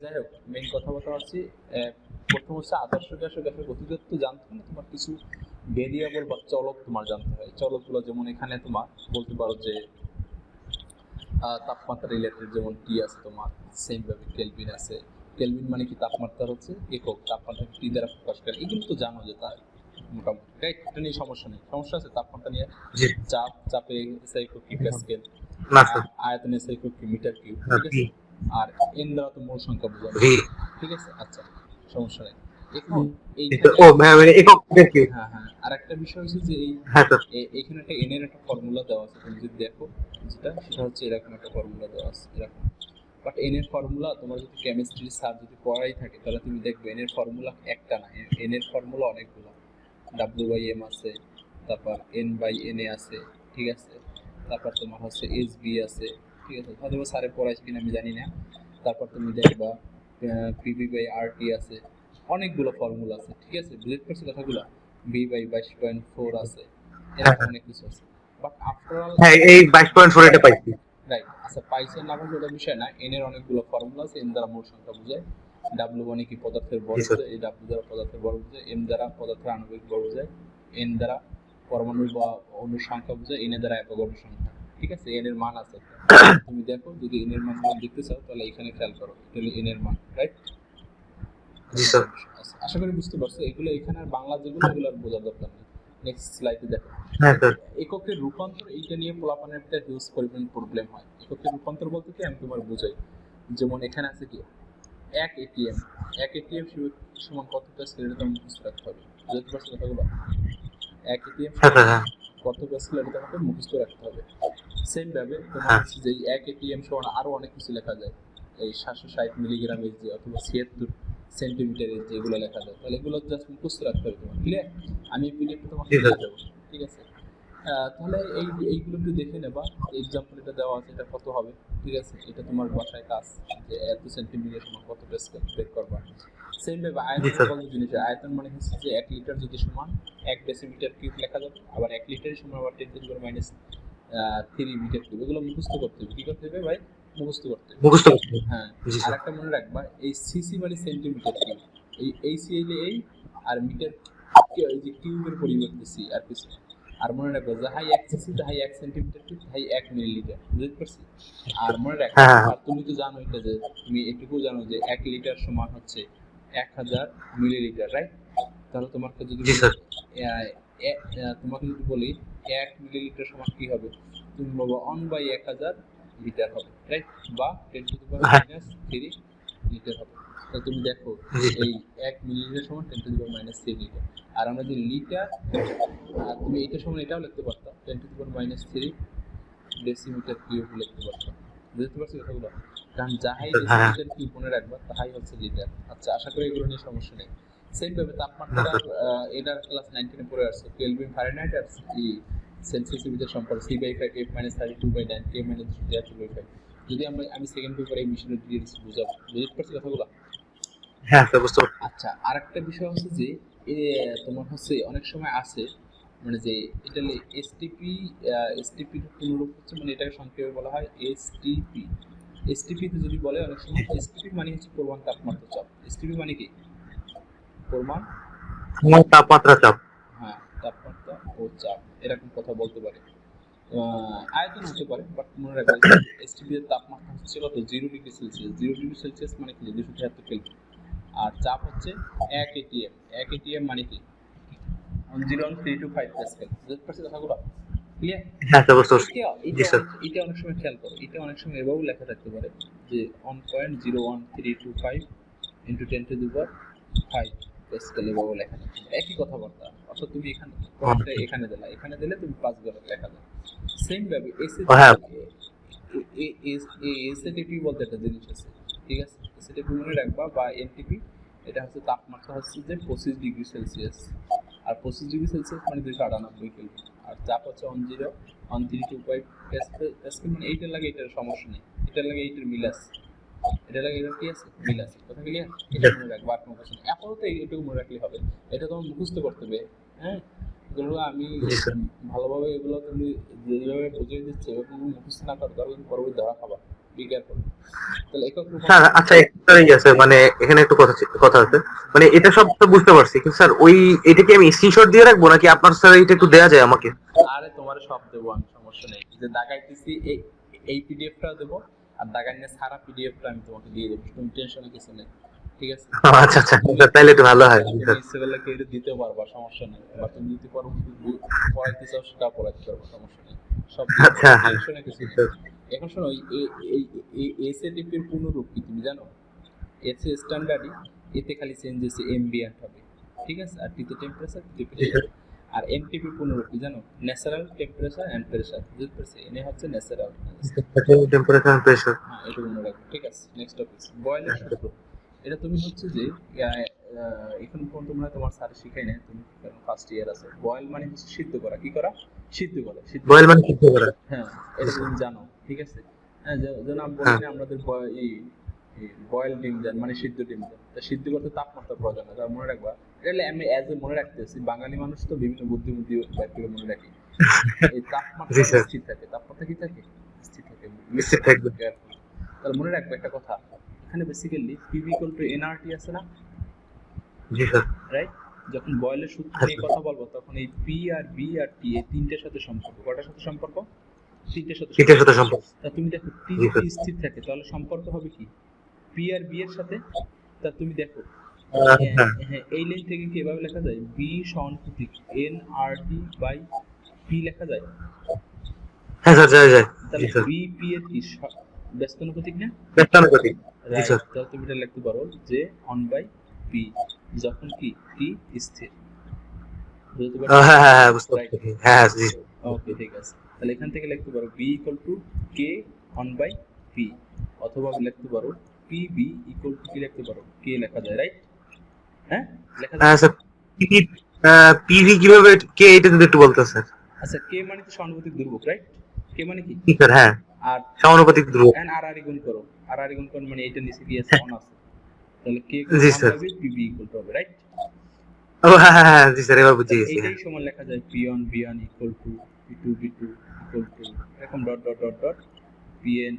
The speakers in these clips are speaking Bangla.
যাই হোক, মেইন কথা হচ্ছে প্রথম হচ্ছে আদর্শ গ্যাসের গতিতত্ত্ব জানতে হলে তোমার কিছু ভেরিয়েবল বা চলক তোমার জানতে হয়। চলকগুলো যেমন এখানে তোমার বলতে পারো যে তাপমাত্রা রিলেটেড, যেমন টি আছে তোমার, সেম ভাবে কেলভিন আছে। কেলভিন মানে কি তাপমাত্রার হচ্ছে একক, তাপমাত্রা টি দ্বারা প্রকাশ করে। এগুলো তো জানো যে তার মোটামুটি, রাইট? এটা নিয়ে সমস্যা নেই। সমস্যা আছে তাপমাত্রা নিয়ে? জি চাপে এসআই একক কি প্যাসকেল, না স্যার আয়তনে এসআই একক কি মিটার কিউব, ঠিক ভি আছে? আর এন দ্বারা তো মূল সংখ্যা বোঝানো, ভি ঠিক আছে? আচ্ছা, সমস্যা নেই। এখন ও এইখানে মানে একক মিটার কিউব। হ্যাঁ হ্যাঁ, আর একটা বিষয় হচ্ছে যে হ্যাঁ স্যার এইখানে একটা এন এর একটা ফর্মুলা দেওয়া আছে, তুমি যদি দেখো সেটা হচ্ছে এরকম একটা ফর্মুলা দেওয়া আছে এরকম। বাট এন এর ফর্মুলা তোমার যদি কেমিস্ট্রি স্যার যদি পড়াই থাকে তাহলে তুমি দেখবে এন এর ফর্মুলা একটা না, এন এর ফর্মুলা অনেকগুলো। ডাব্লিউ বাই এম আছে, তারপর এন বাই এন এ আছে, ঠিক আছে? তারপর তোমার হচ্ছে এস বি আছে, ঠিক আছে? হয়তো স্যারে পড়াইছে কিনা আমি জানি না। তারপর তুমি দেখবা পিবি বাই আর টি আছে, অনেকগুলো ফর্মুলা আছে, ঠিক আছে? বুঝতে পারছি কথাগুলো? বি বাই 22.4 আছে, হ্যাঁ এরকম অনেক কিছু আছে। বাট আফটার অল, হ্যাঁ এই 22.4 এটা পাইছি। রাইট, আচ্ছা, পাইছে না পাইছে ওটা বিষয় না। এন এর অনেকগুলো ফর্মুলা আছে। এন দ্বারা মোট সংখ্যা বোঝায়, ডাব্লিউ মানে কি পদার্থের ভর জি স্যার বোঝায়, এই ডাব্লিউ দ্বারা পদার্থের ভর বোঝায়, এম দ্বারা পদার্থের আণবিক ভর বোঝায়, এন দ্বারা পরমাণু বা অণুর সংখ্যা বোঝায়, এন এর দ্বারা অ্যাভোগাড্রো সংখ্যা, ঠিক আছে? এন এর মান আছে একটা। তুমি দেখো, যদি এন এর মান দেখতে চাও তাহলে এখানে খেয়াল করো, এটা হলো এন এর মান, রাইট? জি স্যার আশা করি বুঝতে পারছো। এগুলো এখানে আর বাংলা যেগুলো এগুলো আর বোঝার দরকার নেই। নেক্সট স্লাইডে দেখো। হ্যাঁ স্যার এককের রূপান্তর, এইটা নিয়ে পোলাপানের একটা হিউজ পরিমাণ প্রবলেম হয়। এককের রূপান্তর বলতে কি, আমি তোমার বোঝাই। যেমন এখানে আছে কি, এক এটিএম, এক এটিএম সমান কত প্যাসকেল, এটা তোমার মুখস্থ রাখতে হবে। বুঝতে পারছো কথাগুলো? এক এটিএম হ্যাঁ সমান স্যার হ্যাঁ কত প্যাসকেল, এটা তোমাকে মুখস্থ রাখতে হবে। সেম ভাবে তোমার হ্যাঁ হচ্ছে যে এক এটিএম সমান আরো অনেক কিছু লেখা যায়। এই 760 মিলিগ্রাম এর যে, অথবা 76 সেন্টিমিটার এর যেগুলো লেখা যায়, তাহলে এগুলো জাস্ট মুখস্থ রাখতে হবে তোমার। ক্লিয়ার? আমি পিডিএফ তোমাকে জি স্যার দিয়ে দেবো, ঠিক আছে? তাহলে এইগুলো একটু দেখে নেবা। এক্সাম্পল এটা দেওয়া আছে, এটা কত হবে, ঠিক আছে? এটা তোমার বাসায় কাজ, যে এত সেন্টিমিটার সমান কত প্যাসকেল বের করবা। সেম ভাবে জি আয়তন স্যার বলতে জিনিস, আয়তন মানে হচ্ছে যে 1 লিটার যদি সমান 1 ডেসিমিটার কিউব লেখা যাবে, আবার 1 লিটারের সমান আবার 10 to the power minus 3 metre cube. এগুলো মুখস্থ করতে হবে। কি করতে হবে ভাই? মুখস্থ করতে হবে। মুখস্থ করতে হবে। হ্যাঁ। জি আর স্যার একটা মনে রাখবা, এই সিসি মানে সেন্টিমিটার কিউব। এই সি এলে এই, আর মিটার এই যে কিউবের পরিবর্তে সি আর কিছু না। আর মনে রাখবো, যাহাই 1 সিসি তাহাই 1 সেন্টিমিটার কিউব তাহাই 1 মিলিলিটার। বুঝতে পারছি? আর মনে রাখবা, হ্যাঁ হ্যাঁ হ্যাঁ আর তুমি তো জানো এটা, যে তুমি এটুকু জানো যে 1 লিটার সমান হচ্ছে 1000 মিলিলিটার, রাইট? তাহলে তোমাকে যদি জি বলি স্যার তোমাকে যদি বলি 1 মিলিলিটার সমান কি হবে, তুমি বলবো 1/1000 লিটার হবে, রাইট? বা 10 টু দি পাওয়ার হ্যাঁ মাইনাস 3 লিটার হবে। তো তুমি দেখো, জি স্যার এই 1 মিলিলিটার সমান 10 to the power minus 3 litre. আর আমরা যে লিটার, তুমি এইটার সমান এটাও লিখতে পারতা, 10 to the power minus 3 decimetre cube লিখতে পারতাম। বুঝতে পারছি কথাগুলো? কারণ যাহাই হ্যাঁ হ্যাঁ ডেসিমিটার কিউব মনে রাখবা তাহাই হচ্ছে লিটার। আচ্ছা, আশা করি এগুলো নিয়ে সমস্যা নেই। সেম ভাবে না তাপমাত্রার স্যার এটার ক্লাস 19 এ পড়ে আসছে, কেলভিন ফারেনহাইট আর সেলসিয়াসের ভিতরে সম্পর্ক C/5 F-32/9 K-2/5। যদি আমি সেকেন্ড পেপারে এই বিষয়টা ডিটেইলস বুঝাবো। বুঝতে পারছি কথাগুলো? হ্যাঁ স্যার বুঝতে পারছি। আচ্ছা, আরেকটা বিষয় হচ্ছে যে এ তোমার হচ্ছে অনেক সময় আছে, মানে যে এটা এসটিপি, এসটিপির পুনরূপ হচ্ছে, মানে এটাকে সংক্ষেপে বলা হয় এসটিপি। এসটিপি তে যদি বলে অনেক সময়, এসটিপি মানে হচ্ছে পরিমাণ তাপমাত্রা চাপ। এসটিপি মানে কি? পরিমাণ, সময় তাপমাত্রা চাপ। হ্যাঁ, তাপমাত্রা ও চাপ, এরকম কথা বলতে পারে। আয়তন হতে পারে, বাট মনে রাখবে এসটিপি এর তাপমাত্রা হচ্ছে কত, 0 ডিগ্রি সেলসিয়াস। 0 ডিগ্রি সেলসিয়াস মানে কি, 273 কেলভিন। আর চাপ হচ্ছে 1 এটিএম। 1 এটিএম মানে কি, 101.325 প্যাসকেল। বুঝতে পারছি কথাগুলো? ক্লিয়ার? হ্যাঁ স্যার বুঝতে পারছি। এটা জি এটা স্যার অনেক, এটা অনেক সময় খেয়াল করো, এটা অনেক সময় এভাবেও লেখা থাকতে পারে যে 1.01325 into 10 to the power 5 Pascal, এভাবেও লেখা থাকতে পারে। একই কথাবার্তা। অর্থাৎ তুমি এখানে পয়েন্টটা এখানে দিলা, এখানে দিলে তুমি 5 ঘরে লেখা যায়। সেম ভাবে ও হ্যাঁ এসএটিপি বলতে একটা জিনিস আছে, ঠিক আছে? এসএটিপি মনে রাখবা, বা এনটিপি। এটা হচ্ছে তাপমাত্রা হচ্ছে যে 25 ডিগ্রি সেলসিয়াস। আর 25 ডিগ্রি সেলসিয়াস মানে 298 কেলভিন। আর চাপ হচ্ছে 101.325 প্যাসকেল। মানে এইটার লাগে এটার সমস্যা নেই, এটার লাগে এইটার মিল আছে, এটা লাগে এটার কি আছে, মিল আছে। কথা ক্লিয়ার? এটা মনে রাখবা, আর কোনো কিছু নেই। আপাতত এইটুকু মনে রাখলেই হবে। এটা তোমার মুখস্থ করতে হবে, হ্যাঁ? এগুলো আমি জি স্যার ভালোভাবে, এগুলো তুমি যেভাবে বুঝিয়ে দিচ্ছি এভাবে তুমি মুখস্থ না করো, তাহলে তুমি পরবর্তী ধরা খাবা। Be careful. তাহলে একক স্যার রূপান্তর আচ্ছা একটাই আছে, মানে এখানে একটু কথা আছে, মানে এটা সব তো বুঝতে পারছি, কিন্তু স্যার ওই এটা কি আমি স্ক্রিনশট দিয়ে রাখবো নাকি আপনার স্যার এটা একটু দেয়া যায় আমাকে? আরে তোমার সব দেবো আমি, সমস্যা নেই। যে দাগাইতেছি এই এই পিডিএফটা দেবো, আর দাগাই নিয়ে সারা পিডিএফটা আমি তোমাকে দিয়ে দেবো, তুমি টেনশনে কিছু নেই, ঠিক আছে? আচ্ছা আচ্ছা স্যার, তাহলে একটু ভালো হয় তুমি স্যার। ইচ্ছে করলে কেউ দিতে পারবা, সমস্যা নেই। বা তুমি যদি পারো পড়াইতে চাও সেটা পড়াইতে পারবো, সমস্যা নেই। সব আচ্ছা টেনশনে কিছু নেই। এখন শোনো, এসএটিপি এর পূর্ণরূপ কি তুমি জানো? এসএ স্ট্যান্ডার্ডই, এতে খালি চেঞ্জ হয়েছে এমবিএন্ট হবে, ঠিক আছে? আর টিতে টেম্পারেচার, টিতে প্রেসার। আর এনটিপি পূর্ণরূপ কি জানো? ন্যাচারাল টেম্পারেচার এন্ড প্রেসার, বুঝতে পারছি? এনে হচ্ছে ন্যাচারাল। Temperature and pressure. হ্যাঁ, এটা মনে রাখবে, ঠিক আছে? নেক্সট টপিক, বয়েলের সূত্র। এটা তুমি হচ্ছে যে এখন পর্যন্ত তোমরা তোমার স্যার শিখাই না, তুমি ফার্স্ট ইয়ার আছো। বয়েল মানে হচ্ছে সিদ্ধ করা, কি করা? সিদ্ধ করা, সিদ্ধ বয়েল মানে কি করা? হ্যাঁ, এটা তুমি জানো, ঠিক আছে? হ্যাঁ, যেন আমি বলি না আমাদের বয়েল ডিম দেন মানে সিদ্ধ ডিম দেন, তা সিদ্ধ করতে তাপমাত্রা প্রয়োজন হয়, তার মনে রাখবা। এটা আমি অ্যাজ এ মনে রাখতেছি, বাঙালি মানুষ তো বিভিন্ন বুদ্ধি বাইর করে মনে রাখি। এই তাপমাত্রা স্থির থাকে, তাপমাত্রা কি থাকে? স্থির থাকে, স্থির থাকবে। তাহলে মনে রাখবে একটা কথা, এখানে basically PV equal to nRT আছে না, জি স্যার। রাইট? যখন বয়েলের সূত্র নিয়ে কথা বলবো তখন এই পি আর বি আর টি এই তিনটের সাথে সম্পর্ক, কটার সাথে সম্পর্ক? তিনটের সাথে সম্পর্ক। তা তুমি দেখো টি যদি স্থির থাকে তাহলে সম্পর্ক হবে কি? পি আর বি এর সাথে। তা তুমি দেখো হ্যাঁ, এই লাইন থেকে কি এভাবে লেখা যায়? বি সমানুপাতিক N R T by P লেখা যায়? হ্যাঁ স্যার, যায় যায়। তাহলে জি স্যার। বি পি এর কি ব্যস্তানুপাতিক না? ব্যস্তানুপাতিক। জি রাইট, স্যার। তাহলে তুমি এটা লিখতে পারো যে 1 বাই পি যখন কি টি স্থির, বুঝতে পারছো? হ্যাঁ হ্যাঁ হ্যাঁ, বুঝতে পারছি। হ্যাঁ জি। ওকে, ঠিক আছে। তাহলে এখান থেকে লিখতে পারো B equal to K 1 by P, অথবা লিখতে পারো পি বি ইকুয়াল টু কি লিখতে পারো? কে লেখা যায়, রাইট? হ্যাঁ, লেখা যায়। হ্যাঁ স্যার, পিভি কিভাবে কে এটা যদি একটু বলতেন স্যার। আচ্ছা, কে মানে তো সমানুপাতিক ধ্রুবক, রাইট? কে মানে কি? কি স্যার? হ্যাঁ, আর সমানুপাতিক ধ্রুবক। এন্ড আর আর গুণ করো, আর আর গুণ করো মানে এটা নিচে কি আছে? 1 আছে। তাহলে K equal G to 1 sir. By P B equal to হবে, রাইট? ও হ্যাঁ হ্যাঁ হ্যাঁ, জি স্যার, এবার বুঝে গেছি। এইটাই সমান লেখা যায় P1 B1 equal to P2 B2 equal to এরকম dot dot dot dot Pn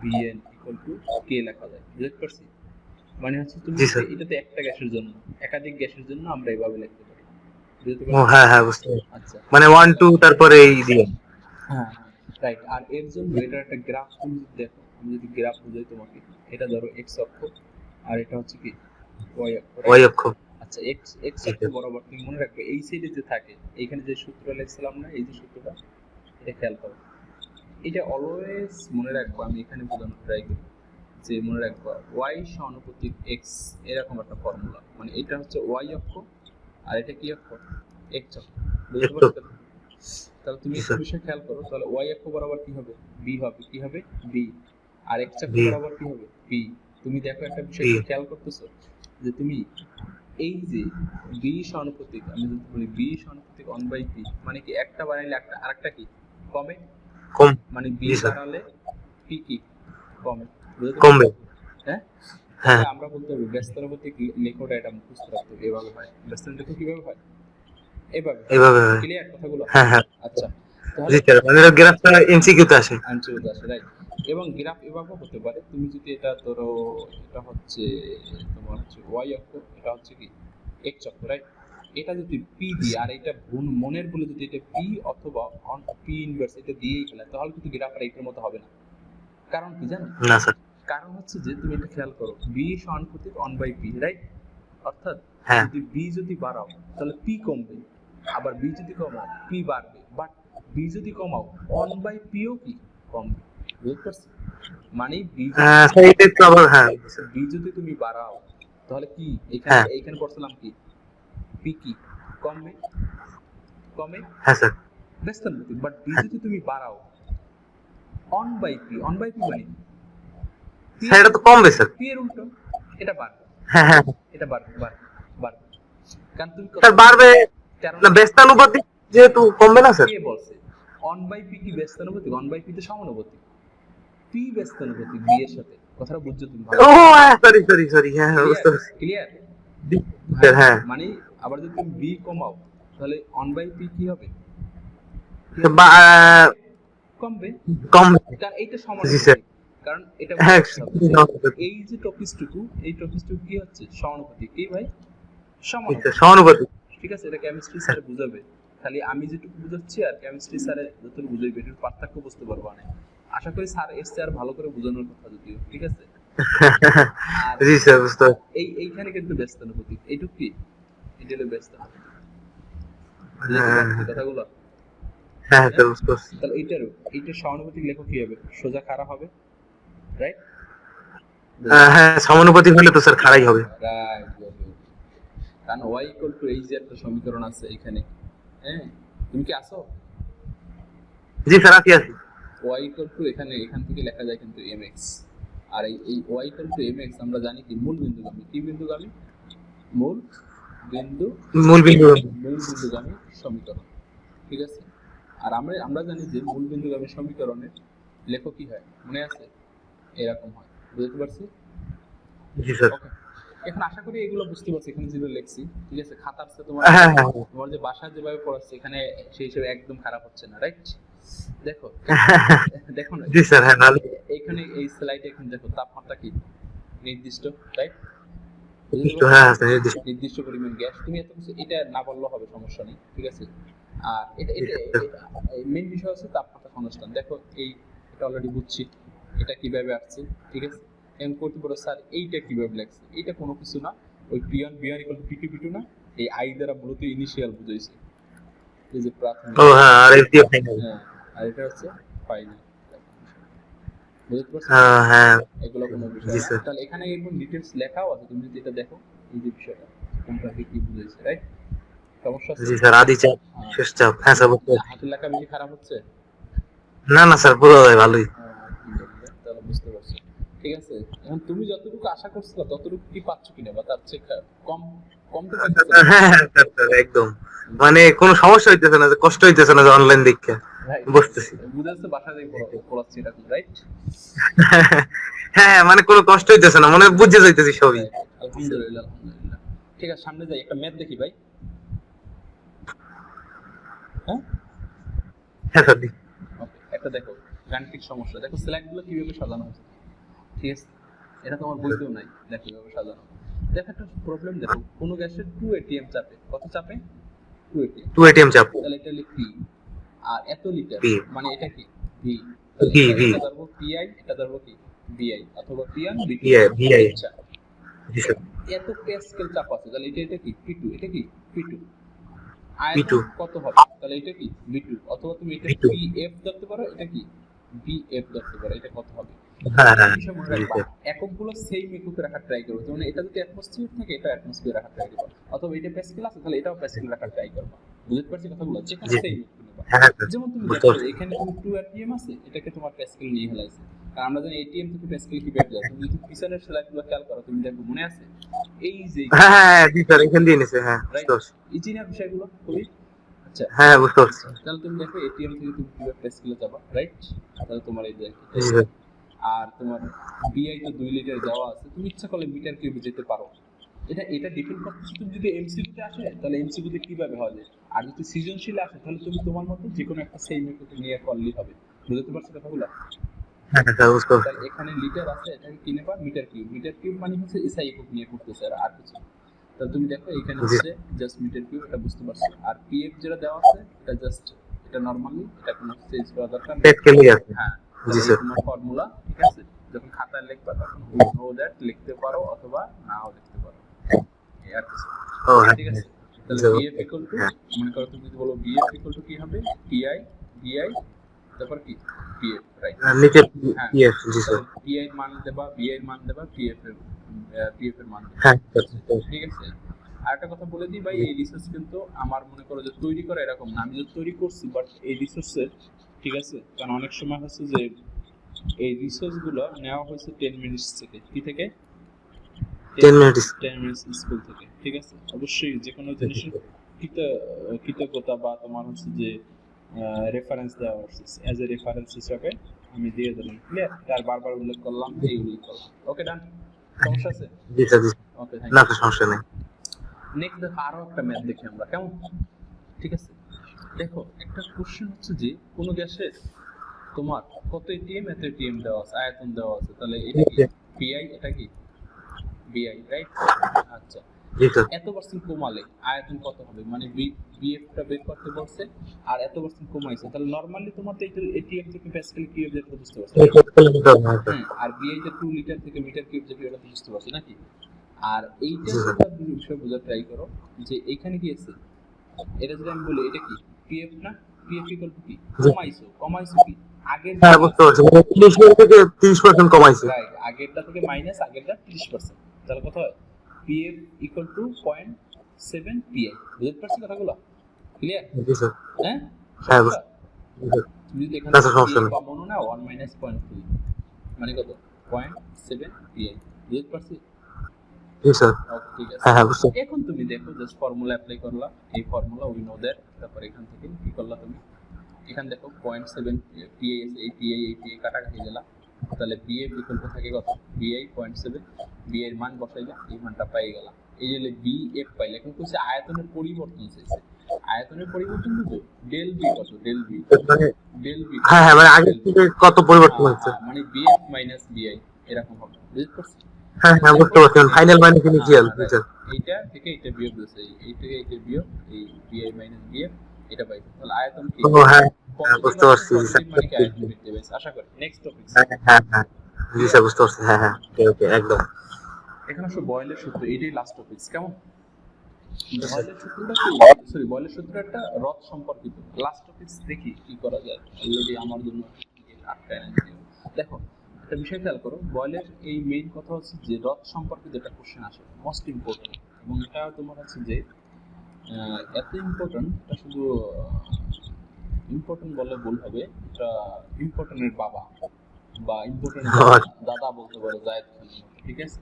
Bn equal to K লেখা যায়, বুঝতে পারছি? মানে হচ্ছে তুমি জি স্যার। এটাতে একটা গ্যাসের জন্য, একাধিক গ্যাসের জন্য আমরা এইভাবে লিখতে পারি, বুঝতে ও পারছি? হ্যাঁ হ্যাঁ, বুঝতে পারছি। আচ্ছা, মানে 1 2 তারপরে এই দিয়ে। হ্যাঁ হ্যাঁ, রাইট। আর এর জন্য এটার একটা গ্রাফ তুমি যদি দেখো, আমি যদি গ্রাফ বুঝাই তোমাকে, এটা ধরো এক্স অক্ষ আর এটা হচ্ছে কি ওয়াই অক্ষ, ওয়াই অক্ষ। আচ্ছা, এক্স এক্স অক্ষ বরাবর তুমি মনে রাখবে এই সাইডে যে থাকে, এইখানে যে সূত্র লিখছিলাম না, এই যে সূত্রটা, এটা খেয়াল করো। এটা অলওয়েজ মনে রাখবো, আমি এখানে বোঝানোর ট্রাই করি যে মনে রাখবো ওয়াই সমানুপাতিক এক্স, এরকম একটা ফর্মুলা। মানে এটা হচ্ছে ওয়াই অক্ষ আর এটা কি অক্ষ? এক্স অক্ষ, বুঝতে পারছো? তাহলে তুমি একটা বিষয় খেয়াল করো, তাহলে ওয়াই অক্ষ বরাবর কি হবে? বি হবে, কি হবে? বি। আর এক্স অক্ষ বরাবর কি হবে? পি। তুমি দেখো একটা বিষয় খেয়াল করতেছো যে তুমি এই যে বি সমানুপাতিক, আমি যদি বলি বি সমানুপাতিক 1 বাই পি, মানে কি একটা বাড়াইলে একটা আরেকটা কি কমে? কম। মানে বি বাড়ালে পি কি কমে, কমবে। হ্যাঁ? হ্যাঁ, আমরা বলতে হবে ব্যস্তানুপাতিক লেখটা এটা মুখস্থ রাখতে হবে, এভাবে হয়। ব্যস্তানুপাতিক কিভাবে হয়? এভাবে। এইভাবে হয়। ক্লিয়ার কথাগুলো? হ্যাঁ হ্যাঁ, আচ্ছা, জি স্যার, মানে গ্রাফটা এমসিকিউ তে আসে। আনসিউতে আসে, রাইট? এবং গ্রাফ এভাবে হতে পারে, তুমি যদি এটা ধরো, এটা হচ্ছে তোমার হচ্ছে ওয়াই অক্ষ, এটা হচ্ছে কি এক্স অক্ষ, রাইট? এটা যদি পি দিয়ে আর এটা মনের বলে যদি এটা পি অথবা অন পি ইনভার্স এটা দিয়েই ফেলে, তাহলে কিন্তু গ্রাফটা এটার মতো হবে না। কারণ কি জানো? না স্যার। কারণ হচ্ছে যে তুমি এটা খেয়াল করো, বি সমানুপাতিক 1 বাই পি, রাইট? অর্থাৎ হ্যাঁ। যদি বি যদি বাড়াও তাহলে পি কমবে, আবার বি যদি কমাও পি বাড়বে, বাট বি যদি কমাও 1 বাই পিও কি কমবে, বুঝতে পারছো? মানে বি স্যার এটা একটু আবার, হ্যাঁ বি যদি তুমি বাড়াও তাহলে কি এখানে এইখানে পড়ছিলাম কি পি কি কমবে, কমে। হ্যাঁ স্যার। ব্যস্তানুপাতিক, বাট বি যদি তুমি বাড়াও 1 বাই পি, 1 বাই পি মানে কি? স্যার এটা তো কমবে স্যার। পি এর উল্টো, এটা বাড়বে, হ্যাঁ হ্যাঁ, এটা বাড়বে, বাড়বে, বাড়বে। কারণ তুমি স্যার বাড়বে না, ব্যস্তানুপাতিক যেহেতু কমবে না স্যার। কে বলছে 1 বাই পি কি ব্যস্তানুপাতিক? 1 বাই পি তে সমানুপাতিক, পি ব্যস্তানুপাতিক বি এর সাথে, কথাটা বুঝছো তুমি? ও হ্যাঁ, সরি সরি সরি, হ্যাঁ বুঝতে পারছি। ক্লিয়ার? হ্যাঁ, মানে আবার যদি তুমি বি কমাও তাহলে 1 বাই পি কি হবে? কমবে, কমবে। কারণ এইটা সমানুপাতিক। কারণ এটা হ্যাঁ বুঝতে হবে যে এই যে টপিকটুকু, এই টপিকটুকু কি হচ্ছে সমানুপাতিক, কি ভাই সমানুপাতিক, সহানুভূতি। ঠিক আছে। এটা কেমিস্ট্রি স্যার বুঝাবে, খালি আমি যেটুকু বুঝাচ্ছি আর কেমিস্ট্রি স্যারে যতটুকু বুঝাইবে এটার পার্থক্য বুঝতে পারবো না। আশা করি স্যার এসছে আর ভালো করে বোঝানোর কথা যদিও, ঠিক আছে। আর জি স্যার বুঝতে পারছি। এইখানে কিন্তু ব্যস্ত অনুভূতি, এইটুকু কি এটা হলো ব্যস্ত অনুভূতি, বুঝতে হ্যাঁ পারছি কথাগুলো। হ্যাঁ স্যার বুঝতে পারছি। তাহলে এইটার সহানুভূতিক লেখক কি হবে, সোজা খাড়া হবে, রাইট? হ্যাঁ সমানুপাতিক হলে তো স্যার খাড়াই হবে। রাইট, কারণ y ইকুয়াল টু এই যে একটা সমীকরণ আছে এখানে, হ্যাঁ তুমি কি আসো? জি স্যার আছি আছি। y ইকুয়াল টু এখান থেকে লেখা যায় কিন্তু mx, আর এই y ইকুয়াল টু mx আমরা জানি কি মূল বিন্দুগামী, কি বিন্দুগামী, মূল মূল বিন্দু। বিন্দুগামী সমীকরণ, ঠিক আছে। আর আমরা জানি যে মূল বিন্দুগামী সমীকরণের লেখক কি হয়, মনে আছে? এরকম হয়, বুঝতে পারছি? জি স্যার। ওকে, এখন আশা করি এগুলো বুঝতে পারছি, এখানে যেগুলো লিখছি, ঠিক আছে। খাতার সাথে হ্যাঁ হ্যাঁ তোমার যে বাসায় যেভাবে পড়াচ্ছে এখানে সেই হিসেবে একদম খারাপ হচ্ছে না, রাইট? দেখো দেখো না, জি স্যার হ্যাঁ ভালো। এখানে এই স্লাইডে এখন দেখো তাপমাত্রা কি নির্দিষ্ট, রাইট? হ্যাঁ স্যার নির্দিষ্ট। নির্দিষ্ট পরিমাণ গ্যাস, তুমি এত কিছু এটা না বললেও হবে, সমস্যা নেই, ঠিক আছে। আর এটা মেইন বিষয় হচ্ছে তাপমাত্রা সংস্থান। দেখো এটা অলরেডি বুঝছি এটা কিভাবে আসছে, ঠিক আছে। এখন করতে পারো স্যার এইটা কিভাবে লাগছে, এইটা কোনো কিছু না, ওই পিয়ন ইকুয়াল টু পিটু পিটু না, এই আই দ্বারা মূলত ইনিশিয়াল বুঝাইছে, এই যে প্রাথমিক। ও হ্যাঁ আর এই দিয়ে ফাইনাল। হ্যাঁ, আর এটা হচ্ছে ফাইনাল, বুঝতে পারছো? হ্যাঁ এগুলো কোনো বিষয় জি না। স্যার। তাহলে এখানে একদম ডিটেইলস লেখাও আছে, তুমি যদি এটা দেখো এই যে বিষয়টা কোনটা কি বুঝাইছে, রাইট? সমস্যা আছে? জি স্যার আদি চাপ শেষ চাপ। হ্যাঁ স্যার বুঝতে পারছি। হাতের লেখা বেশি খারাপ হচ্ছে? না না স্যার পুরো ভালোই। তাহলে বুঝতে পারছি, ঠিক আছে। এখন তুমি যতটুকু আশা করছিলে ততটুকু কি পাচ্ছ কিনা, বা তার চেয়ে কম কম তো পাইছো? হ্যাঁ হ্যাঁ স্যার স্যার একদম মানে কোনো সমস্যা হইতেছে না, যে কষ্ট হইতেছে না যে অনলাইন দেখে বুঝতেছি। বুঝাচ্ছে বাসা দিয়ে পড়াচ্ছি এটা, রাইট? হ্যাঁ মানে কোনো কষ্ট হইতেছে না, মানে বুঝে যাইতেছি সবই। আলহামদুলিল্লাহ, আলহামদুলিল্লাহ। ঠিক আছে, সামনে যাই, একটা ম্যাথ দেখি ভাই। হ্যাঁ হ্যাঁ স্যার। ওকে, একটা দেখো গাণিতিক সমস্যা, দেখো স্লাইডগুলো কিভাবে সাজানো হয়েছে, ঠিক আছে। এটা তোমার বইতেও নাই, দেখো কিভাবে সাজানো। দেখো একটা প্রবলেম, দেখো কোনো গ্যাসের 2 atm চাপে, কত চাপে? 2 atm। 2 এটিএম চাপ। তাহলে এটা লিখ পি, আর এত লিটার P মানে এটা কি ভি, ভি এটা ধরবো পিআই, এটা ধরবো কি বিআই, অথবা পিআন বিটি। ভিআই। আচ্ছা, জি স্যার। এত প্যাসকেল চাপ আছে, তাহলে এটা কি পি2, এটা কি পি2। P2 আয়তন কত হবে, তাহলে এটা কি ভি2, অথবা তুমি এটা V2 পিএফ ধরতে পারো, এটা কি বিএফ ধরতে পারো, এটা কত হবে। হ্যাঁ হ্যাঁ বিষয় মনে জি রাখবা, স্যার। এককগুলো সেম এককে রাখার ট্রাই করো, যেমন এটা যদি অ্যাটমসফিয়ার থাকে এটা অ্যাটমসফিয়ার রাখার ট্রাই করো, অথবা এটা প্যাসকেল আছে তাহলে এটাও প্যাসকেল রাখার ট্রাই করবা। বুঝতে পারছি কথাগুলো, যেখানে জি সেম এককে নেবা। হ্যাঁ স্যার যেমন তুমি বুঝতে দেখো পারছি। এখানে তুমি 2 atm আছে, এটাকে তোমার প্যাসকেল নিয়ে হেলাইছে, কারণ আমরা জানি এটিএম থেকে প্যাসকেল কি বের যায়। তুমি যদি পিছনের স্লাইডগুলো খেয়াল করো তুমি দেখো, মনে আছে এই যে, হ্যাঁ হ্যাঁ জি স্যার এখান দিয়ে নিছে। হ্যাঁ রাইট, বুঝতে পারছি। ইজি না বিষয়গুলো খুবই। আচ্ছা, হ্যাঁ বুঝতে পারছি। তাহলে তুমি দেখো এটিএম থেকে তুমি কিভাবে প্যাসকেলে যাবা, রাইট? তাহলে তোমার এই দেখো, জি স্যার। আর তোমার বিআই তো 2 লিটার দেওয়া আছে, তুমি ইচ্ছা করলে মিটার কিউবে যেতে পারো। এটা ডিপেন্ড করতেছে, তুমি যদি এমসিকিউতে আসে তাহলে এমসিকিউতে কিভাবে হবে, আর যদি সৃজনশীল আসে তাহলে তুমি তোমার মতো যে কোনো একটা সেম এককে নিয়ে করলেই হবে। বুঝতে পারছো কথাগুলো? হ্যাঁ স্যার বুঝতে পারছি। তাহলে এখানে লিটার আছে, এটাকে কি নেবা মিটার কিউব। মিটার কিউব মানে হচ্ছে এসআই একক নিয়ে করতেছে আর কিছু। তাহলে তুমি দেখো এখানে হচ্ছে জাস্ট মিটার কিউব, এটা বুঝতে পারছো। আর পিএফ যেটা দেওয়া আছে এটা জাস্ট এটা নরমালি, এটা কোনো চেঞ্জ করা দরকার নেই। প্যাসকেলই আছে। হ্যাঁ, জি তাহলে স্যার। তোমার ফর্মুলা, ঠিক আছে। যখন খাতায় লিখবা তখন নো দ্যাট লিখতে পারো অথবা নাও লিখতে পারো, এই আর কিছু, ও হ্যাঁ ঠিক আছে। তাহলে জি বিএফ ইকুয়াল টু, মনে করো তুমি যদি বলো বিএফ ইকুয়াল টু কি হবে, পিআই বিআই তারপর কি পিএফ, রাইট? নিচে হ্যাঁ, ইয়েস জি স্যার। পিআই এর মান দেবা, বিআই এর মান দেবা, পিএফ এর মান দেবা, হ্যাঁ ঠিক আছে। আর একটা কথা বলে দিই ভাই, এই রিসার্চ কিন্তু আমার মনে করো যে তৈরি করা এরকম না, আমি যে তৈরি করছি, বাট এই রিসার্চের, ঠিক আছে, কারণ অনেক সময় হচ্ছে যে এই রিসার্চ গুলো নেওয়া হয়েছে 10 মিনিটস থেকে, কি থেকে 10 মিনিটস। 10 মিনিটস স্কুল থেকে, ঠিক আছে। অবশ্যই যে কোনো জিনিসের কৃতজ্ঞতা বা তোমার হচ্ছে যে রেফারেন্স দেওয়া হচ্ছে, অ্যাজ এ রেফারেন্স হিসাবে আমি দিয়ে দিলাম, ক্লিয়ার। তার বারবার উল্লেখ করলাম, এই উল্লেখ করলাম, ওকে ডান, সমস্যা আছে? জি স্যার জি। ওকে, না তো সমস্যা নেই। নেক্সট দেখো আরো একটা ম্যাথ দেখি আমরা, কেমন? ঠিক আছে, দেখো একটা কোশ্চেন হচ্ছে যে কোনো গ্যাসের তোমার কত এটিএম, এত এটিএম দেওয়া আছে, আয়তন দেওয়া আছে, তাহলে এটা কি পিআই, এটা কি বিআই, রাইট? আচ্ছা, জি স্যার। এত পার্সেন্ট কমালে আয়তন কত হবে, মানে বিএফটা বের করতে বলছে আর এত পার্সেন্ট কমাইছে, তাহলে নরমালি তোমার তো এটিএম থেকে প্যাসকেল কিউব যেটা বুঝতে পারছো, হ্যাঁ, আর বিআই তে 2 লিটার থেকে মিটার কিউব যেটা এটা তো বুঝতে পারছো নাকি? আর এইটা জি স্যার। যেটা বিষয় বোঝার ট্রাই করো যে এখানে কি আছে, এটা যদি আমি বলি এটা কি পিএফ না, পিএফ ইকুয়াল টু কি, কমাইছো, কমাইছো কি আগের হ্যাঁ যেটা বুঝতে আছে, পারছি, মানে 30 থেকে 30% কমাইছে। রাইট, আগেরটা থেকে মাইনাস আগেরটা 30%, তাহলে কত হয় পিএফ ইকুয়াল টু 0.7 পিআই। বুঝতে পারছি কথাগুলো? ক্লিয়ার? জি স্যার। হ্যাঁ, হ্যাঁ সমস্যা? জি স্যার। তুমি যদি এখানে না স্যার, সমস্যা নেই। কমন না 1 মাইনাস 0.2 মানে কত 0.7 পিআই। বুঝতে পারছি? জি স্যার। ওকে, ঠিক আছে। হ্যাঁ হ্যাঁ বুঝতে। এখন তুমি দেখো জাস্ট ফর্মুলা অ্যাপ্লাই করলা, এই ফর্মুলা উই নো দ্যাট, তারপর এখান থেকে কি করলা তুমি, এখানে দেখো 0.7 পিআই আছে, এই পিআই কাটাকাটি গেলা, তাহলে বিএফ বিকল্প থাকে কত, বিআই 0.7, বিআই এর মান বসাইলা, এই মানটা পাই গেলা, এই যে বিএফ পাইলা। এখন কইছে আয়তনের পরিবর্তন চাইছে, আয়তনের পরিবর্তন দেবো, ডেল বি কত, ডেল বি, মানে ডেল বি, হ্যাঁ হ্যাঁ, মানে আগের থেকে কত পরিবর্তন হচ্ছে। মানে বিএফ মাইনাস বিআই এরকম হবে। বুঝতে পারছি? হ্যাঁ হ্যাঁ বুঝতে পারছি, ফাইনাল মাইনাস ইনিশিয়াল। জি স্যার। এইটা থেকে এটা বিয়োগ দিচ্ছে, এই থেকে এটা বিয়োগ, এই বিআই মাইনাস বিএফ এটা পাইছে, তাহলে আয়তন কি ও হ্যাঁ হ্যাঁ পজিটিভ বুঝতে আছে, পারছি। জি পজিটিভ মানে কি স্যার। আয়তন বৃদ্ধি পাইছে। আশা করি নেক্সট টপিক। হ্যাঁ হ্যাঁ হ্যাঁ জি স্যার বুঝতে পারছি। হ্যাঁ হ্যাঁ ওকে ওকে একদম। এখানে আসলে বয়েলের সূত্র, এটাই লাস্ট টপিক। কেমন? বয়েলের সূত্রটা কি, সরি, বয়েলের সূত্র একটা রথ সম্পর্কিত। লাস্ট টপিক দেখি কি করা যায়, অলরেডি আমার জন্য আটকায় না যদিও। দেখো একটা বিষয় খেয়াল করো, বয়েলের এই মেইন কথা হচ্ছে যে রথ সম্পর্কিত একটা কোশ্চেন আসে, মোস্ট ইম্পর্টেন্ট, এবং এটা তোমার হচ্ছে যে এত ইম্পর্টেন্ট, এটা শুধু ইম্পর্টেন্ট বলে ভুল হবে, এটা ইম্পর্টেন্টের বাবা বা ইম্পর্টেন্টের দাদা বলতে পারো, জায়েদ খানের মতো, ঠিক আছে?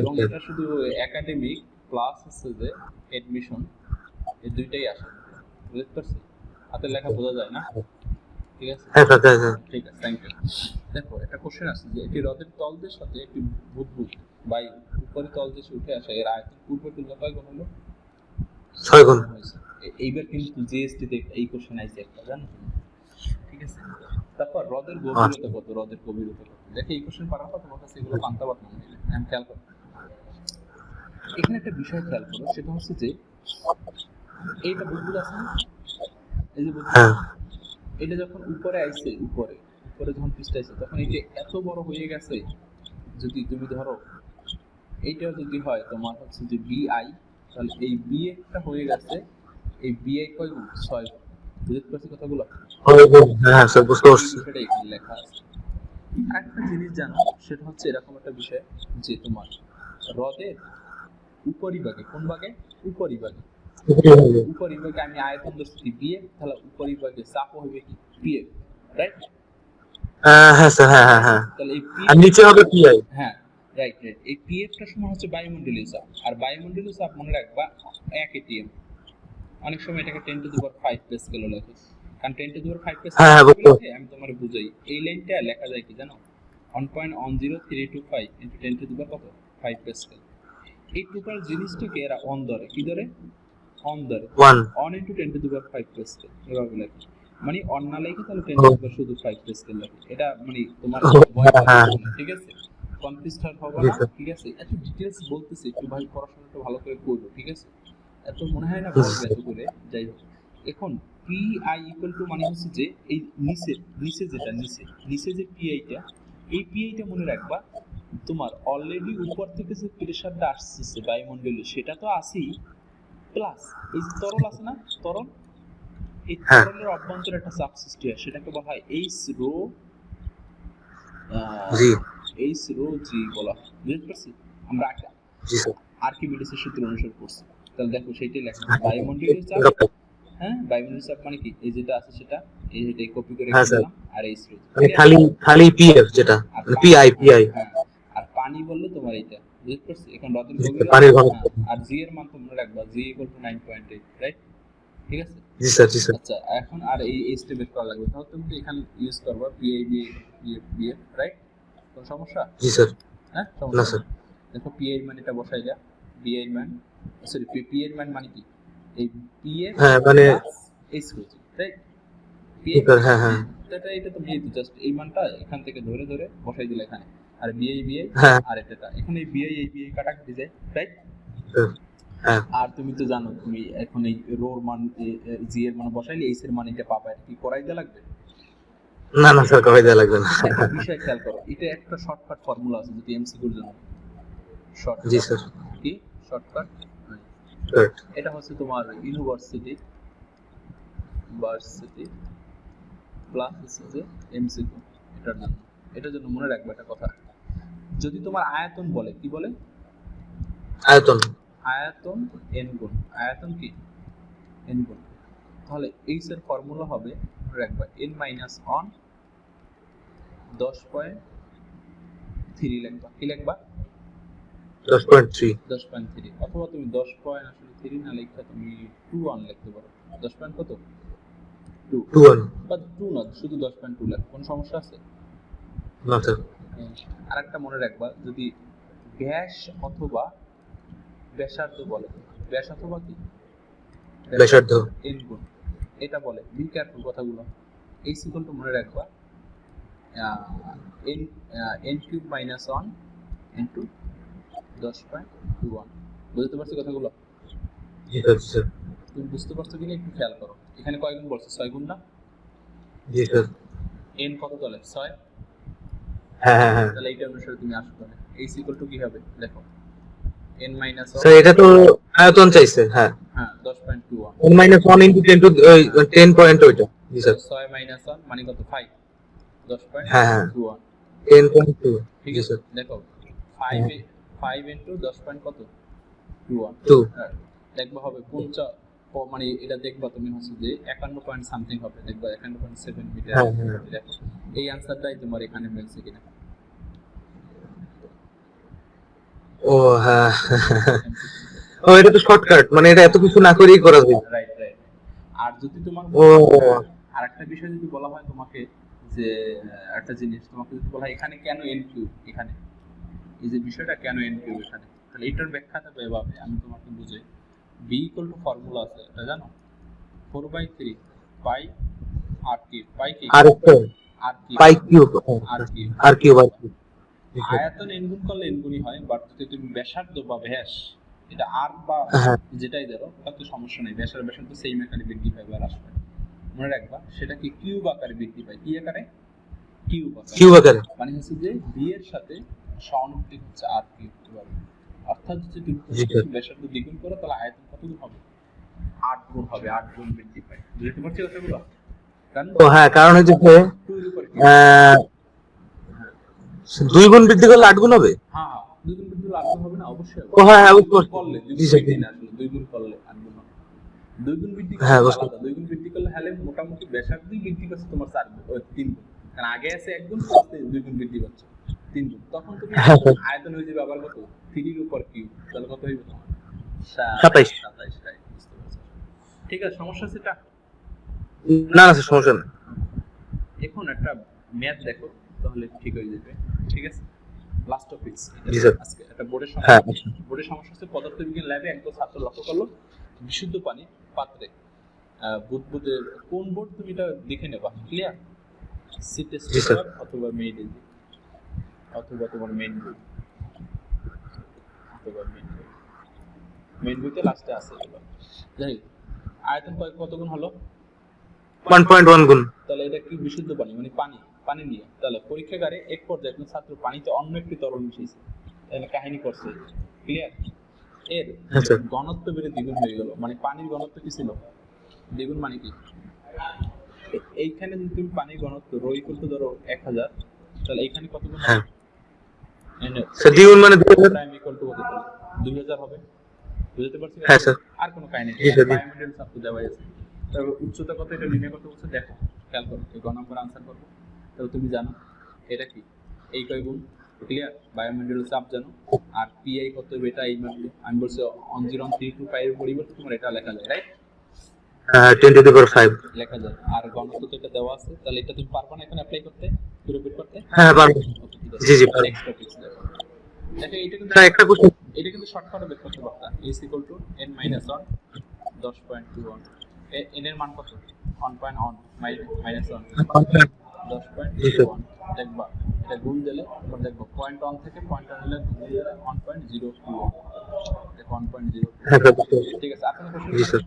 এবং এটা শুধু একাডেমিক প্লাস হচ্ছে যে এডমিশন, এই দুইটাই আসে। বুঝতে পারছি? হাতের লেখা বোঝা যায় না? ঠিক আছে, হ্যাঁ স্যার। হ্যাঁ হ্যাঁ ঠিক আছে, থ্যাংক ইউ। দেখো একটা কোশ্চেন আছে যে একটি হ্রদের তলদের সাথে একটি বুদবুদ বায়ু উপরে তলদেশে উঠে আসে, এর আয়তন পূর্বের তুলনায় কয় গুণ হলো? 6 গুণ। হয়েছে। এইবার কিন্তু জিএসটি তে এই কোশ্চেন আইছে একটা, জানো তুমি? ঠিক আছে, তারপর হ্রদের গভীরতা কত, হ্রদের গভীরতা কত? দেখো এই কোশ্চেন পারার পর তোমার কাছে এগুলো পান্তাবাদ মনে হইলে আমি খেয়াল করো, এখানে একটা বিষয় খেয়াল করো, সেটা হচ্ছে যে এইটা বুদবুদ আছে না, এই যে বুদবুদ, হ্যাঁ এটা যখন উপরে আইছে, উপরে উপরে যখন পৃষ্ঠে আইছে, তখন এটা এত বড় হয়ে গেছে, যদি তুমি ধরো এইটা যদি হয় তোমার হচ্ছে যে বিআই, তাহলে এই বিএটা হয়ে গেছে, এই বিআই কয় গুণ, 6 গুণ। বুঝতে পারছি কথাগুলো? হ্যাঁ স্যার বুঝতে এই পারছি। বিষয়টা এখানে লেখা আছে। আরেকটা জিনিস জানো, সেটা হচ্ছে এরকম একটা বিষয় যে তোমার হ্রদের উপরিভাগে, কোন ভাগে, উপরিভাগে, উপরিভাগে আমি আয়তন ধরছি বিএফ, তাহলে উপরিভাগে চাপ হবে কি, পিএফ, রাইট? হ্যাঁ স্যার। হ্যাঁ হ্যাঁ হ্যাঁ। তাহলে এই আর নিচে হবে পিআই। হ্যাঁ, রাইট রাইট, এই পিএফটা সমান হচ্ছে বায়ুমণ্ডলীয় চাপ, আর বায়ুমণ্ডলীয় চাপ মনে রাখবা 1 এটিএম। অনেক সময় এটাকে 10 টু দি পাওয়ার 5 প্যাসকেলও লেখে, কারণ 10 টু দি পাওয়ার 5 হ্যাঁ হ্যাঁ বুঝতে প্যাসকেল আমি তোমার বুঝাই, এই লাইনটা লেখা যায় কি জানো, 1.10325 ইনটু 10 টু দি পাওয়ার কত, 5 প্যাসকেল। এই টোটাল জিনিসটাকে এরা অন ধরে, কি ধরে, অন ধরে, 1 on into 10 to the power 5 Pascal এভাবে লেখে, মানে অন না লেখে তাহলে 10 টু দি পাওয়ার শুধু 5 প্যাসকেল লেখে, এটা মানে তোমার ভয় হ্যাঁ পাবে না, ঠিক আছে? কনফিউজ হবে জি না, স্যার। ঠিক আছে? এত ডিটেইলস বলতেছি, একটু ভাই পড়াশোনাটা ভালো করে করবে, ঠিক আছে? এত মনে হয় না বলবে এত করে, যাই হোক। এখন পিআই ইকুয়াল টু মানে হচ্ছে যে এই নিচে, নিচে যেটা নিচে, নিচে যে পিআইটা, এই পিআইটা মনে রাখবা, তোমার অলরেডি উপর থেকে যে প্রেসারটা আসছে বায়ুমণ্ডলে সেটা তো আসেই, প্লাস এই যে তরল আছে না, তরল, এই হ্যাঁ তরলের অভ্যন্তরে একটা চাপ সৃষ্টি হয়, সেটাকে বলা হয় H rho, g H rho g বলা হয়। বুঝতে পারছি? আমরা জি স্যার। আর্কিমিডিসের সূত্র অনুসরণ করছি, তাহলে দেখো সেইটাই লেখা বায়ুমণ্ডলীয় চাপ, হ্যাঁ, বায়ুমণ্ডলীয় চাপ মানে কি, এই যেটা আছে সেটা, এই যেটাই কপি করে হ্যাঁ রেখে স্যার, দিলাম, আর এই স্রোত, মানে খালি খালি পিএফ যেটা, আর মানে পিআই পিআই হ্যাঁ, আর পানি বললে তোমার এইটা। বুঝতে পারছি? এখন হ্রদের পানির গভীরতা, ঘনত্ব। হ্যাঁ, আর জি এর মান তো মনে রাখবা, জি ইকুয়াল টু 9.8, রাইট? ঠিক আছে? জি স্যার জি স্যার। আচ্ছা, এখন আর এই স্টেপ বের করা লাগবে, তাহলে তুমি এখানে ইউজ করবা পিআই বিএফ, রাইট? কোনো সমস্যা? জি স্যার। হ্যাঁ, না সমস্যা স্যার। নেই। দেখো পিআই মান এটা বসাইলা, বিআই মান, সরি, পিআই মান মানে কি, এই পিএফ হ্যাঁ মানে প্লাস এইচ রোজি, রাইট? পিএই হ্যাঁ হ্যাঁ এটা তো বিআই, তো জাস্ট এই মানটা এখান থেকে ধরে ধরে বসাই দিলে এখানে, আর বিআই হ্যাঁ আর এটা এখানে এই বিআই কাটাকাটি যায়, রাইট? হ্যাঁ। আর তুমি তো জানো, তুমি এখন এই রোর মান জি এর মান বসাইলে এইচ এর মান এটা পাবা, এটা কি করাই দেওয়া লাগবে? না না স্যার, কবে দেওয়া লাগবে না। একটা বিষয় খেয়াল করো, এটা একটা শর্টকাট ফর্মুলা আছে যদি এমসিকিউর জন্য। জি স্যার। কি শর্টকাট? এটা হচ্ছে তোমার ইউনিভার্সিটি প্লাস হচ্ছে যে এমসিকিউ। এটার জন্য মনে রাখবে একটা কথা, যদি তোমার আয়তন বলে, কি বলে? আয়তন এন গুণ আয়তন কি এন গুণ, তাহলে এইচ এর ফর্মুলা হবে রাখবা n মাইনাস 1 10.3 লিখবা। কি লিখবা? 10.3 অথবা তুমি 10.3 না লিখে তুমি 21 লিখতে পারো। 10 পয়েন্ট কত? 21 বা 2 না, শুধু 10.2 লেখো, কোনো সমস্যা আছে? না স্যার। আর একটা মনে রাখবা, যদি ব্যাস অথবা ব্যাসার্ধ বলে, ব্যাস অথবা কি ব্যাসার্ধ এন গুণ এটা বলে, বি কেয়ারফুল কথাগুলো। এই সিকলটা মনে রাখবা এন কিউব মাইনাস 1 ইন্টু 10.21। বুঝতে পারছো কথাগুলো? জি স্যার জি স্যার। তুমি বুঝতে পারছো কিনা একটু খেয়াল করো, এখানে কয় গুণ বলছো? 6 গুণ না? জি স্যার। এন কত চলে? 6। হ্যাঁ হ্যাঁ হ্যাঁ তাহলে এইটা অনুসারে তুমি আসো, তাহলে এই সিকল টু কি হবে দেখো, n মাইনাস 1। স্যার, এটা তো আয়তন চাইছে। হ্যাঁ হ্যাঁ 10.21 1 ইনটু 10 টু 10 পয়েন্ট ওইটা। জি স্যার। 6 মাইনাস 1 মানে কত? 5। হ্যাঁ হ্যাঁ 10.21 10.2। ঠিক জি আছে। স্যার। দেখো 5 ইনটু 10 পয়েন্ট কত? 21। 2 হ্যাঁ, দেখবা হবে 50, মানে এটা দেখবা তুমি হচ্ছে যে 51 পয়েন্ট সামথিং হবে, দেখবা 51.7 মিটার। হ্যাঁ হ্যাঁ দেখো এই আনসারটাই তোমার এখানে মিলছে কিনা। ও হ্যাঁ। ও এটা তো শর্টকাট, মানে এটা এত কিছু না করেই করা যায়। Right right. আর যদি তোমার ও আরেকটা বিষয় যদি বলা হয় তোমাকে, যে একটা জিনিস তোমাকে যদি বলা হয় এখানে কেন এন কিউব, এখানে এই যে বিষয়টা কেন এন কিউব এখানে, তাহলে এটার ব্যাখ্যাটা এভাবে আমি তোমাকে বুঝাই। বি ইকুয়াল টু ফর্মুলা আছে, এটা জানো? 4/3 পাই আর কিউব। পাই কি? আর একটা r cube. Pi cube. R cube. R cube r cube. আয়তন এন গুণ করলে এন গুণই হয়, বাট যদি তুমি ব্যাসার্ধ বা ব্যাস এটা আর বা হ্যাঁ যেটাই ধরো, তার তো সমস্যা নেই, ব্যাসার্ধ সেম আকারে বৃদ্ধি পায় বা হ্রাস পায়। মনে রাখবা সেটা কি কিউব আকারে বৃদ্ধি পায়। কি আকারে? কিউব আকারে। কিউব আকারে। মানে হচ্ছে যে বি এর সাথে সমানুপাতিক হচ্ছে আর কিউব, অর্থাৎ যদি তুমি ব্যাসার্ধ দ্বিগুণ করো তাহলে আয়তন কত গুণ হবে? 8 গুণ হবে, 8 গুণ বৃদ্ধি পায়। বুঝতে পারছো কথাগুলো? কারণ ও হ্যাঁ, কারণ হচ্ছে যে 2 এর উপর কি? 2 গুণ বৃদ্ধি করলে 8 গুণ হবে। হ্যাঁ হ্যাঁ, 2 গুণ বৃদ্ধি করলে 8 গুণ হবে না? অবশ্যই। ও হ্যাঁ হ্যাঁ, বুঝতে পারছি। করলে 2 জি গুণ স্যার। বৃদ্ধি না, আসলে 2 গুণ করলে 8 গুণ হবে। 2 গুণ বৃদ্ধি করলে হ্যাঁ বুঝতে আলাদা, 2 গুণ বৃদ্ধি করলে হলে মোটামুটি ব্যাসার্ধই বৃদ্ধি করছে তোমার 4 গুণ, 3 গুণ। কারণ আগে আছে 1 গুণ, প্লাস 2 গুণ বৃদ্ধি পাচ্ছে 3 গুণ। তখন তুমি আয়তন হয়ে যাবে আবার কত? 3 এর উপর কিউব। তাহলে কত হইবে তোমার? 27। 27, রাইট। বুঝতে পারছো? ঠিক আছে, সমস্যা আছে এটা? না না স্যার, সমস্যা নেই। এখন একটা ম্যাথ দেখো, তাহলে ঠিক হয়ে যাবে। ঠিক আছে, লাস্ট টপিকস জি স্যার। আজকে একটা বোর্ডের হ্যাঁ সমস্যা। বোর্ডের সমস্যা হচ্ছে পদার্থবিজ্ঞান ল্যাবে একদম ছাত্র লক্ষ্য করলো বিশুদ্ধ পানি পাত্রে বুদবুদের কোন বোর্ড, তুমি এটা দেখে নেবা। ক্লিয়ার? সিটেস্ট জি স্যার। অথবা মেইন অথবা তোমার মেইন বই, অথবা মেইন বইতে লাস্টে আছে এগুলো। যাই হোক, আয়তন কত গুণ হলো? 1.1 গুণ। তাহলে এটা কি বিশুদ্ধ পানি, মানে পানি নিয়ে। তাহলে পরীক্ষাগারে এক পর্যায়ে একজন ছাত্র পানিতে অন্য একটি তরল মিশিয়েছে, তাহলে কাহিনী করছে। ক্লিয়ার? এর ঘনত্ব বেড়ে দ্বিগুণ হয়ে গেল, মানে পানির ঘনত্ব কি ছিল? দ্বিগুণ মানে কি? এইখানে যদি তুমি পানির ঘনত্ব রো ইকুয়াল টু ধরো 1000, তাহলে এইখানে কত গুণ হবে? স্যার দ্বিগুণ মানে 2000। প্রাইম ইকুয়াল টু কত? 2000 হবে। বুঝতে পারছি? হ্যাঁ স্যার। আর কোনো কাহিনী নেই, বায়োমেটেরিয়াল সাপোর্ট দেওয়া আছে। তবে উচ্চতা কত এটা নির্ণয় করতে বলছে, দেখো খেয়াল করো, এই গ নম্বর আনসার করবো। তাহলে তুমি জানো এটা কি, এই কয় গুণ। ক্লিয়ার? বায়োমেটেরিয়াল চাপ জানো, আর পিআই কত হবে এটা এই মাত্র আমি বলছি 10.325 এর পরিবর্তে তোমার এটা লেখা যায়, রাইট? 10 টু দি পাওয়ার 5 লেখা যায়। আর ঘনত্ব তো এটা দেওয়া আছে, তাহলে এটা তুমি পারবে না এখন অ্যাপ্লাই করতে, পুরোপুরি করতে? হ্যাঁ পারবো। জি জি পারবো। নেক্সট টপিকস দেখো। দেখো এটা কিন্তু স্যার একটা কোশ্চেন। এটা কিন্তু শর্টকাটে বের করতে পারতা। n = n - 1 10.21 n এর মান কত? 1.1 মাইনাস 1 জি স্যার 10.01 দেখবা এটা গুণ দিলে এবার দেখবো 0.1 থেকে 0.1 দিলে গুণ দিলে 1.021 দেখো 1.0 হ্যাঁ স্যার বুঝতে পারছি। ঠিক আছে আপনার কোশ্চেন জি স্যার।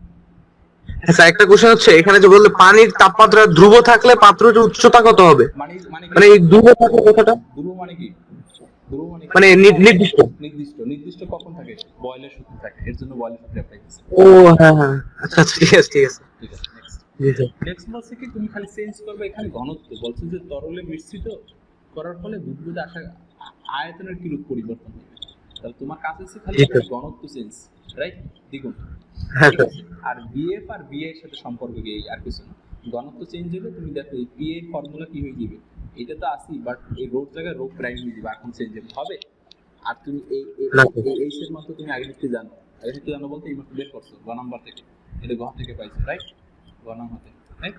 স্যার একটা কোশ্চেন হচ্ছে এখানে যে বললে পানির তাপমাত্রা ধ্রুব থাকলে পাত্রের উচ্চতা কত হবে? মানে মানে কি মানে এই ধ্রুব থাকার কথাটা ধ্রুব মানে কি ধ্রুব মানে কি মানে নির্দিষ্ট। নির্দিষ্ট কখন থাকে বয়েলের সূত্র থাকে এর জন্য বয়েলের সূত্র অ্যাপ্লাই করছে ও হ্যাঁ হ্যাঁ আচ্ছা আচ্ছা ঠিক আছে ঠিক আছে। ঠিক আছে নেক্সট জি স্যার। নেক্সট বলছে কি তুমি খালি চেঞ্জ করবে এখানে ঘনত্ব বলছে যে তরলে মিশ্রিত করার ফলে বুদবুদে আসা আয়তনের কিরূপ পরিবর্তন হবে তাহলে তোমার কাছে আছে খালি জি এখানে স্যার। ঘনত্ব চেঞ্জ রাইট দ্বিগুণ হ্যাঁ ঠিক স্যার। আছে আর বিএফ আর বিআই এর সাথে সম্পর্ক কি এই আর কিছু না ঘনত্ব চেঞ্জ হলে তুমি দেখো এই পি এর ফর্মুলা কি হয়ে যাবে এটা তো আসি বাট এই রোড জায়গায় রোড প্রাইম হয়ে যাবে এখন চেঞ্জ হবে আর তুমি এই না স্যার। এইচ এর মাত্র তুমি আগে থেকে জানো আগে থেকে জানো বলতে এই মাত্র বের করছো গ নাম্বার থেকে এটা ঘর থেকে পাইছো রাইট গ নাম্বার থেকে রাইট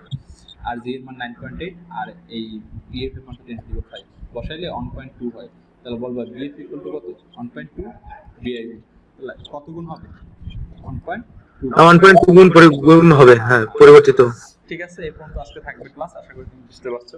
আর জি এর মান 9.8 আর এই বিএফ এর মান 10^5 বসাইলে 1.2 হয় তাহলে বলবা বিএফ ইকুয়াল টু কত 1.2 বিআই তাহলে কত গুণ হবে 1.2 1.2 গুণ হবে হ্যাঁ পরিবর্তিত। ঠিক আছে এই পর্যন্ত আজকে থাকবে ক্লাস আশা করি তুমি বুঝতে পারছো